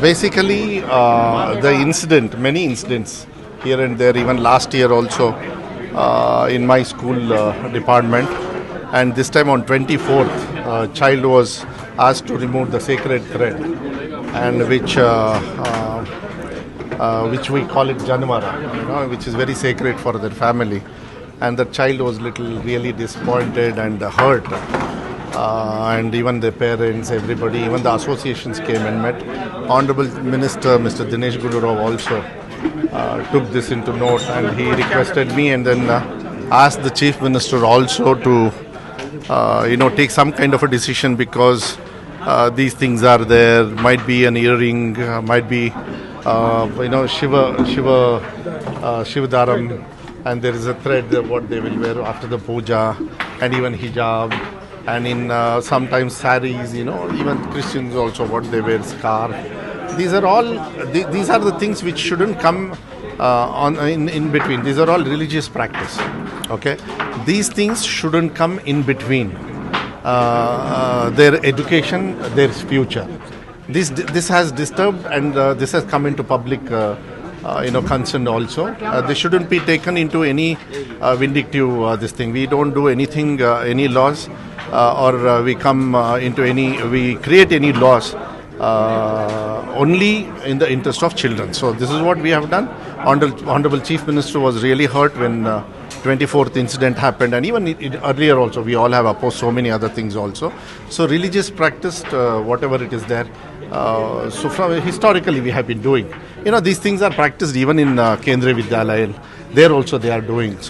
Basically, many incidents here and there, even last year also in my school department. And this time on 24th, a child was asked to remove the sacred thread, and which we call it Janamara, which is very sacred for their family. And the child was really disappointed and hurt. And even the parents, everybody, even the associations came and met. Honorable Minister Mr. Dinesh Gudurov also took this into note, and he requested me and then asked the Chief Minister also to take some kind of a decision, because these things are there. Might be an earring, might be Shivadaram, and there is a thread what they will wear after the puja, and even hijab, and in sometimes saris, even Christians also what they wear, scarf. These are the things which shouldn't come in between. These are all religious practice. Okay, these things shouldn't come in between their education, their future. This has disturbed, and this has come into public concern also. They shouldn't be taken into any vindictive this thing. We don't do anything, any laws, or we create any laws only in the interest of children. So this is what we have done. Honorable Chief Minister was really hurt when 24th incident happened, and even earlier also we all have opposed so many other things also. So religious practice, whatever it is there, historically we have been doing. These things are practiced even in Kendriya Vidyalaya. There also they are doing. So